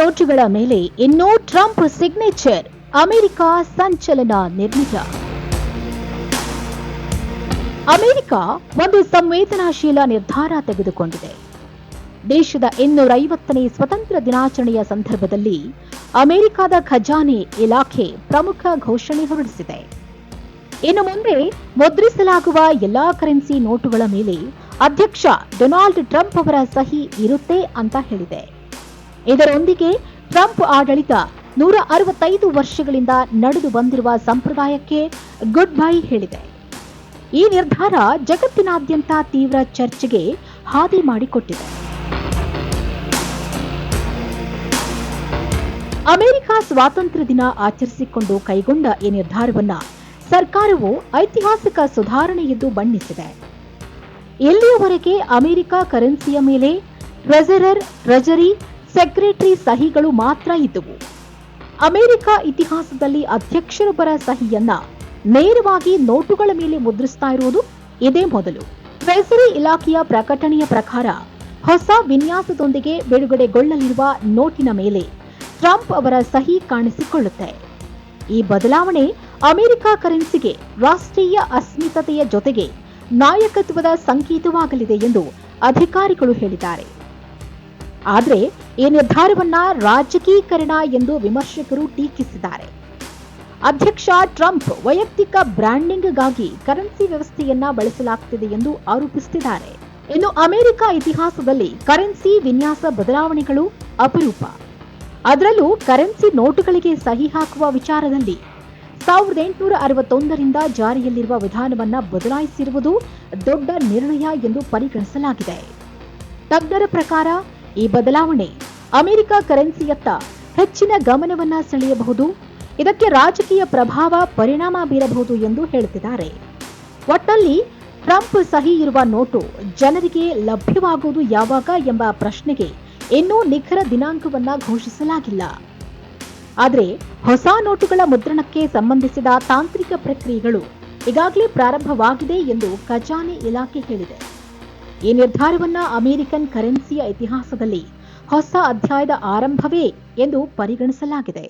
ನೋಟುಗಳ ಮೇಲೆ ಇನ್ನೂ ಟ್ರಂಪ್ ಸಿಗ್ನೇಚರ್, ಅಮೆರಿಕ ಸಂಚಲನ ನಿರ್ಮಿತ. ಅಮೆರಿಕ ಒಂದು ಸಂವೇದನಾಶೀಲ ನಿರ್ಧಾರ ತೆಗೆದುಕೊಂಡಿದೆ. ದೇಶದ 250ನೇ ಸ್ವತಂತ್ರ ದಿನಾಚರಣೆಯ ಸಂದರ್ಭದಲ್ಲಿ ಅಮೆರಿಕದ ಖಜಾನೆ ಇಲಾಖೆ ಪ್ರಮುಖ ಘೋಷಣೆ ಹೊರಡಿಸಿದೆ. ಇನ್ನು ಮುಂದೆ ಮುದ್ರಿಸಲಾಗುವ ಎಲ್ಲಾ ಕರೆನ್ಸಿ ನೋಟುಗಳ ಮೇಲೆ ಅಧ್ಯಕ್ಷ ಡೊನಾಲ್ಡ್ ಟ್ರಂಪ್ ಅವರ ಸಹಿ ಇರುತ್ತೆ ಅಂತ ಹೇಳಿದೆ. ಇದರೊಂದಿಗೆ ಟ್ರಂಪ್ ಆಡಳಿತ 165 ವರ್ಷಗಳಿಂದ ನಡೆದು ಬಂದಿರುವ ಸಂಪ್ರದಾಯಕ್ಕೆ ಗುಡ್ ಬೈ ಹೇಳಿದೆ. ಈ ನಿರ್ಧಾರ ಜಗತ್ತಿನಾದ್ಯಂತ ತೀವ್ರ ಚರ್ಚೆಗೆ ಹಾದಿ ಮಾಡಿಕೊಟ್ಟಿದೆ. ಅಮೆರಿಕ ಸ್ವಾತಂತ್ರ್ಯ ದಿನ ಆಚರಿಸಿಕೊಂಡು ಕೈಗೊಂಡ ಈ ನಿರ್ಧಾರವನ್ನ ಸರ್ಕಾರವು ಐತಿಹಾಸಿಕ ಸುಧಾರಣೆ ಎಂದು ಬಣ್ಣಿಸಿದೆ. ಇಲ್ಲಿಯವರೆಗೆ ಅಮೆರಿಕ ಕರೆನ್ಸಿಯ ಮೇಲೆ ಟ್ರೆಜರರ್, ಟ್ರೆಜರಿ ಸೆಕ್ರೆಟರಿ ಸಹಿಗಳು ಮಾತ್ರ ಇದ್ದವು. ಅಮೆರಿಕ ಇತಿಹಾಸದಲ್ಲಿ ಅಧ್ಯಕ್ಷರೊಬ್ಬರ ಸಹಿಯನ್ನ ನೇರವಾಗಿ ನೋಟುಗಳ ಮೇಲೆ ಮುದ್ರಿಸ್ತಾ ಇರುವುದು ಇದೇ ಮೊದಲು. ಟ್ರೆಜರಿ ಇಲಾಖೆಯ ಪ್ರಕಟಣೆಯ ಪ್ರಕಾರ ಹೊಸ ವಿನ್ಯಾಸದೊಂದಿಗೆ ಬಿಡುಗಡೆಗೊಳ್ಳಲಿರುವ ನೋಟಿನ ಮೇಲೆ ಟ್ರಂಪ್ ಅವರ ಸಹಿ ಕಾಣಿಸಿಕೊಳ್ಳುತ್ತೆ. ಈ ಬದಲಾವಣೆ ಅಮೆರಿಕ ಕರೆನ್ಸಿಗೆ ರಾಷ್ಟ್ರೀಯ ಅಸ್ಮಿತೆಯ ಜೊತೆಗೆ ನಾಯಕತ್ವದ ಸಂಕೇತವಾಗಲಿದೆ ಎಂದು ಅಧಿಕಾರಿಗಳು ಹೇಳಿದ್ದಾರೆ. ಆದರೆ ಈ ನಿರ್ಧಾರವನ್ನ ರಾಜಕೀಕರಣ ಎಂದು ವಿಮರ್ಶಕರು ಟೀಕಿಸಿದ್ದಾರೆ. ಅಧ್ಯಕ್ಷ ಟ್ರಂಪ್ ವೈಯಕ್ತಿಕ ಬ್ರ್ಯಾಂಡಿಂಗ್ಗಾಗಿ ಕರೆನ್ಸಿ ವ್ಯವಸ್ಥೆಯನ್ನ ಬಳಸಲಾಗುತ್ತಿದೆ ಎಂದು ಆರೋಪಿಸುತ್ತಿದ್ದಾರೆ. ಇನ್ನು ಅಮೆರಿಕ ಇತಿಹಾಸದಲ್ಲಿ ಕರೆನ್ಸಿ ವಿನ್ಯಾಸ ಬದಲಾವಣೆಗಳು ಅಪರೂಪ. ಅದರಲ್ಲೂ ಕರೆನ್ಸಿ ನೋಟುಗಳಿಗೆ ಸಹಿ ಹಾಕುವ ವಿಚಾರದಲ್ಲಿ 1861ರಿಂದ ಜಾರಿಯಲ್ಲಿರುವ ವಿಧಾನವನ್ನ ಬದಲಾಯಿಸಿರುವುದು ದೊಡ್ಡ ನಿರ್ಣಯ ಎಂದು ಪರಿಗಣಿಸಲಾಗಿದೆ. ತಜ್ಞರ ಪ್ರಕಾರ ಈ ಬದಲಾವಣೆ ಅಮೆರಿಕ ಕರೆನ್ಸಿಯತ್ತ ಹೆಚ್ಚಿನ ಗಮನವನ್ನ ಸೆಳೆಯಬಹುದು. ಇದಕ್ಕೆ ರಾಜಕೀಯ ಪ್ರಭಾವ ಪರಿಣಾಮ ಬೀರಬಹುದು ಎಂದು ಹೇಳುತ್ತಿದ್ದಾರೆ. ಒಟ್ಟಲ್ಲಿ ಟ್ರಂಪ್ ಸಹಿ ಇರುವ ನೋಟು ಜನರಿಗೆ ಲಭ್ಯವಾಗುವುದು ಯಾವಾಗ ಎಂಬ ಪ್ರಶ್ನೆಗೆ ಇನ್ನೂ ನಿಖರ ದಿನಾಂಕವನ್ನ ಘೋಷಿಸಲಾಗಿಲ್ಲ. ಆದರೆ ಹೊಸ ನೋಟುಗಳ ಮುದ್ರಣಕ್ಕೆ ಸಂಬಂಧಿಸಿದ ತಾಂತ್ರಿಕ ಪ್ರಕ್ರಿಯೆಗಳು ಈಗಾಗಲೇ ಪ್ರಾರಂಭವಾಗಿದೆ ಎಂದು ಖಜಾನೆ ಇಲಾಖೆ ಹೇಳಿದೆ. ಈ ನಿರ್ಧಾರವನ್ನ ಅಮೆರಿಕನ್ ಕರೆನ್ಸಿಯ ಇತಿಹಾಸದಲ್ಲಿ ಹೊಸ ಅಧ್ಯಾಯದ ಆರಂಭವೇ ಎಂದು ಪರಿಗಣಿಸಲಾಗಿದೆ.